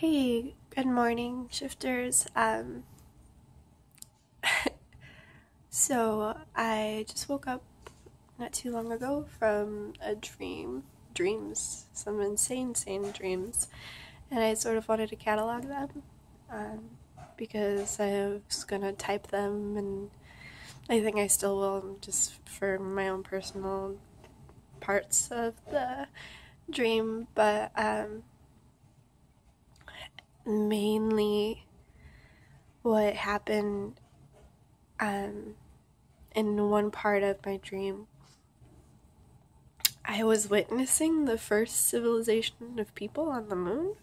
Hey, good morning, shifters. So I just woke up not too long ago from a some insane dreams, and I sort of wanted to catalog them, um, because I was gonna type them, and I think I still will, just for my own personal parts of the dream, but mainly what happened um, in one part of my dream, I was witnessing the first civilization of people on the moon,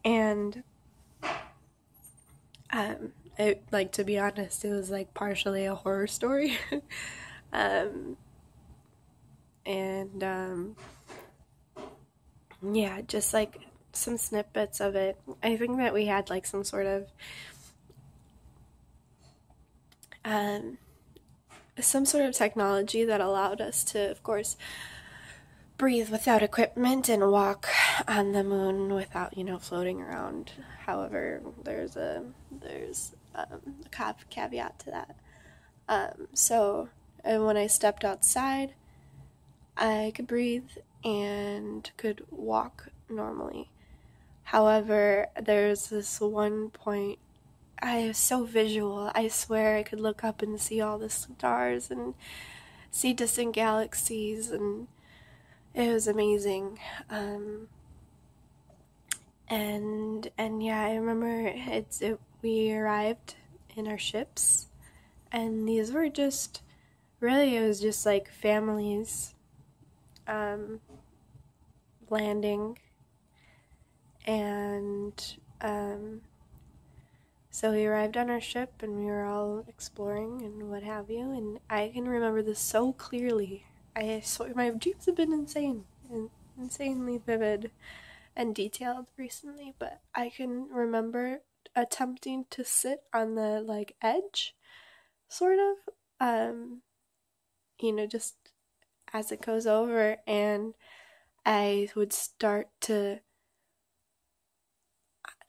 and to be honest, it was like partially a horror story, um, and yeah, just like some snippets of it. I think that we had like um, some sort of technology that allowed us to, of course, breathe without equipment and walk on the moon without, floating around. However, there's a caveat to that. And when I stepped outside, I could breathe and could walk normally. However, there's this one point, I was so visual. I swear I could look up and see all the stars and see distant galaxies, and it was amazing. And yeah, I remember we arrived in our ships, and these were just really, it was just like families um, landing, and so we arrived on our ship, and we were all exploring and what have you. And I can remember this so clearly. I swear my dreams have been insanely vivid and detailed recently, but I can remember attempting to sit on the like edge, sort of, just as it goes over, and I would start to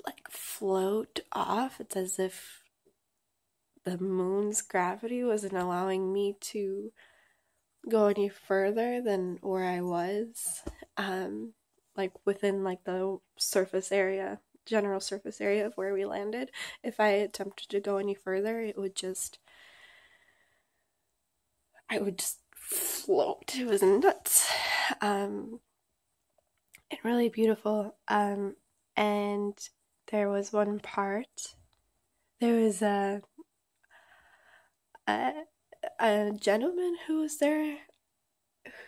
like float off. It's as if the moon's gravity wasn't allowing me to go any further than where I was, like within like the general surface area of where we landed. If I attempted to go any further, I would just float. It was nuts. And really beautiful. And there was one part, there was a, a gentleman who was there,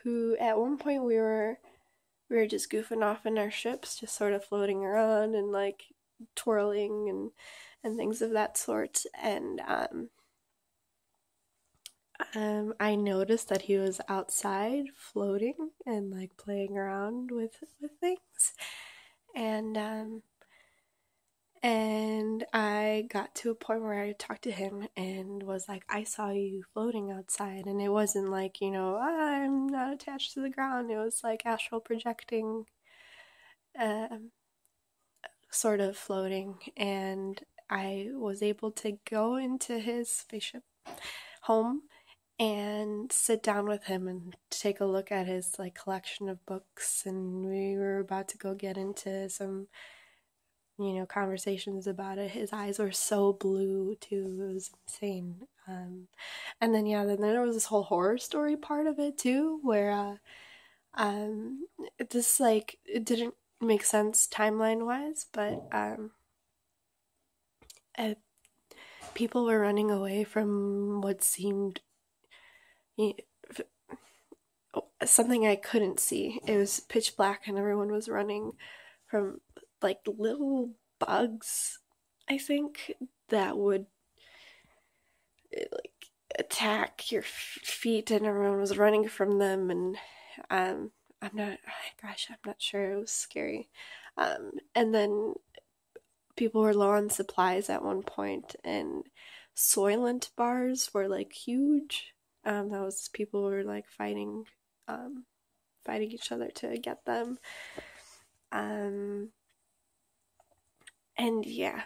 who at one point we were just goofing off in our ships, just sort of floating around and like twirling and things of that sort. And I noticed that he was outside floating and like playing around with things, and and I got to a point where I talked to him and was like, I saw you floating outside. And it wasn't like, I'm not attached to the ground. It was like astral projecting, um, sort of floating. And I was able to go into his spaceship home and sit down with him and take a look at his like collection of books. And we were about to go get into some conversations about it. His eyes were so blue too. It was insane. And then yeah, then there was this whole horror story part of it too, where this like it didn't make sense timeline wise, but uh, people were running away from what seemed something I couldn't see. It was pitch black, and everyone was running from like little bugs, I think, that would like attack your feet, and everyone was running from them. And I'm not sure. It was scary. And then people were low on supplies at one point, and Soylent bars were like huge. That was people were like fighting each other to get them. Um, And yeah.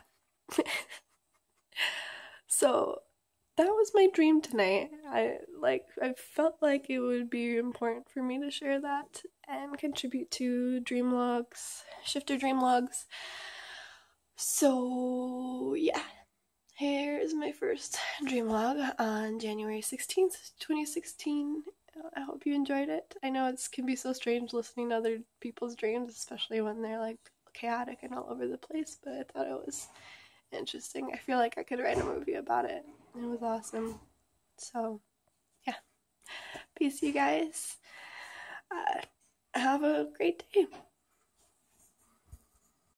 So that was my dream tonight. I felt like it would be important for me to share that and contribute to Dreamlogs, Shifter Dreamlogs. So yeah, here's my first Dreamlog on January 16th, 2016. I hope you enjoyed it. I know it can be so strange listening to other people's dreams, especially when they're like chaotic and all over the place, but I thought it was interesting. I feel like I could write a movie about it. It was awesome. So, yeah. Peace, you guys. Have a great day.